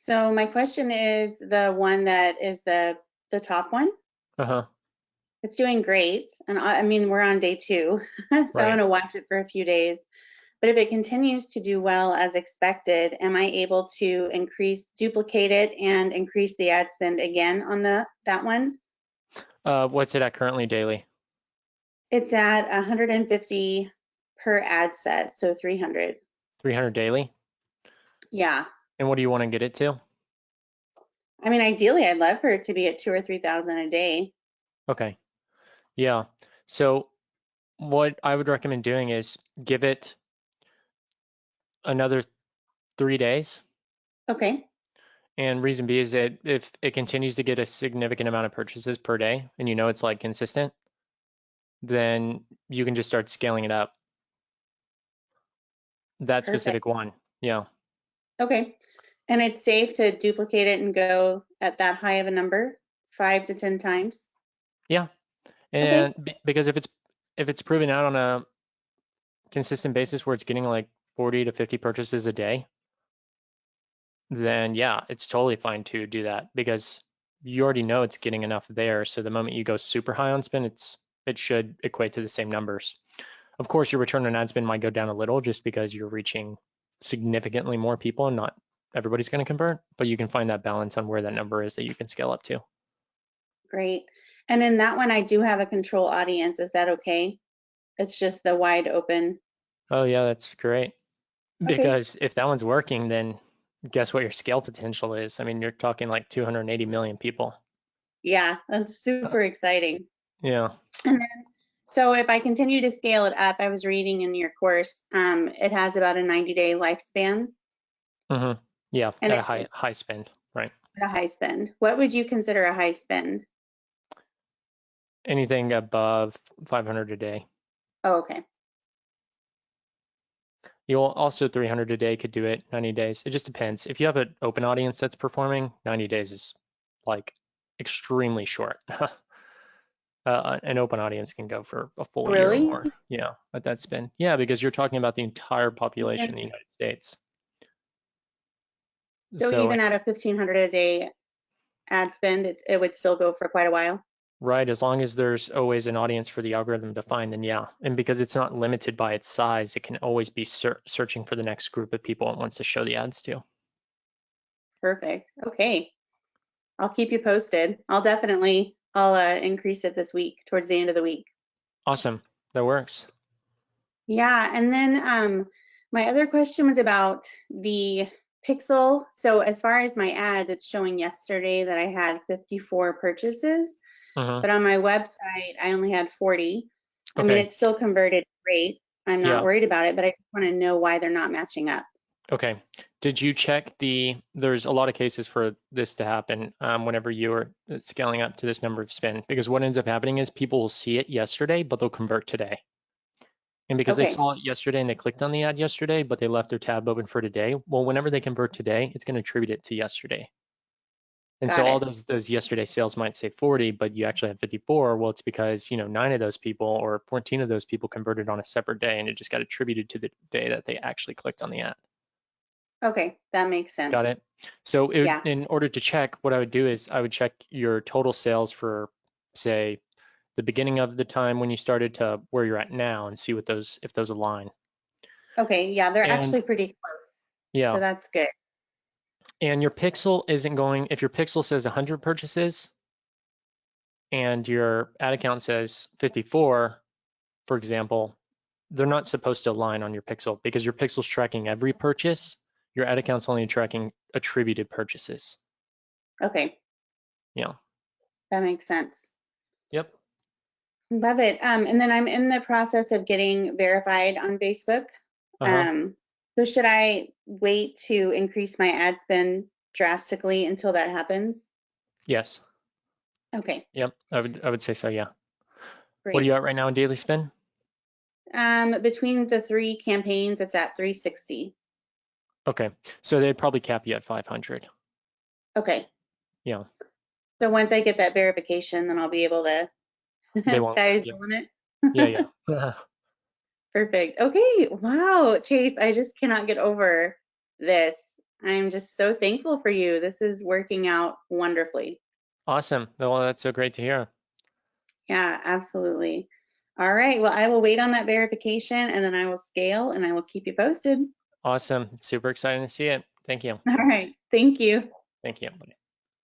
So my question is the one that is the top one. Uh-huh. It's doing great, and I mean we're on day two, so I'm Right. gonna watch it for a few days. But if it continues to do well as expected, am I able to duplicate it, and increase the ad spend again on that one? What's it at currently daily? It's at 150 per ad set, so 300. 300 daily? Yeah, And what do you want to get it to? I mean ideally I'd love for it to be at 2 or 3,000 a day. Okay. Yeah. So what I would recommend doing is give it another 3 days. Okay, And reason B is that if it continues to get a significant amount of purchases per day and you know it's like consistent, then you can just start scaling it up. That perfect. specific one. Yeah. Okay. And it's safe to duplicate it and go at that high of a number, 5 to 10 times. Yeah. And Okay. because if it's proven out on a consistent basis where it's getting like 40 to 50 purchases a day, then yeah, it's totally fine to do that because you already know it's getting enough there. So the moment you go super high on spend, it should equate to the same numbers. Of course, your return on ad spend might go down a little just because you're reaching significantly more people and not everybody's going to convert, but you can find that balance on where that number is that you can scale up to. Great. And in that one, I do have a control audience. Is that okay? It's just the wide open. Oh yeah, that's great. Okay. Because if that one's working, then guess what your scale potential is? I mean, you're talking like 280 million people. Yeah, that's super exciting. Yeah. And then, so if I continue to scale it up, I was reading in your course, it has about a 90-day lifespan, hmm Yeah, and at a it's high spend, right? at a high spend. What would you consider a high spend? Anything above 500 a day. Oh, okay. You'll also 300 a day could do it 90 days. It just depends. If you have an open audience that's performing, 90 days is like extremely short. An open audience can go for a full year or Really? more, at that spend. Yeah, because you're talking about the entire population in the United States. So So, even at a 1,500 a day ad spend, it would still go for quite a while. right, as long as there's always an audience for the algorithm to find, then yeah. And because it's not limited by its size, it can always be searching for the next group of people it wants to show the ads to. Perfect. Okay. I'll keep you posted. I'll increase it this week towards the end of the week. Awesome. That works. Yeah. And then my other question was about the Pixel. So as far as my ads, it's showing yesterday that I had 54 purchases, hmm but on my website, I only had 40. I mean, Okay. it's still converted great. I'm not Yeah. worried about it, but I just want to know why they're not matching up. Okay. Did you check there's a lot of cases for this to happen whenever you are scaling up to this number of spin, because what ends up happening is people will see it yesterday, but they'll convert today. And because they Okay. saw it yesterday and they clicked on the ad yesterday, but they left their tab open for today, well, whenever they convert today, it's going to attribute it to yesterday. And so Got all it. those yesterday sales might say 40, but you actually have 54. Well, it's because, 9 of those people or 14 of those people converted on a separate day and it just got attributed to the day that they actually clicked on the ad. Okay. That makes Got sense. it. So Yeah. in order to check, what I would do is I would check your total sales for, say, the beginning of the time when you started to where you're at now and see what if those align. Okay. Yeah. They're And actually pretty close. So yeah, that's good. and your pixel isn't going, if your pixel says 100 purchases and your ad account says 54, for example, they're not supposed to align on your pixel because your pixel's tracking every purchase. Your ad account's only tracking attributed purchases. Okay. Yeah. That makes sense. Yep. Love it. And then I'm in the process of getting verified on Facebook. Uh-huh. Um, so should I wait to increase my ad spend drastically until that happens? Yes. Okay, Yep. I would say so, yeah. What are great. you at right now in daily spend? Between the three campaigns, it's at 360. Okay. So they'd probably cap you at 500. Okay. Yeah. So once I get that verification, then I'll be able to, They won't cap sky's you. the limit. Yeah, yeah. Perfect. Okay. Wow, Chase, I just cannot get over this. I'm just so thankful for you. This is working out wonderfully. Awesome. Well, that's so great to hear. Yeah, absolutely. All right. Well, I will wait on that verification and then I will scale and I will keep you posted. Awesome. Super exciting to see it. Thank you. All right. Thank you. Thank you.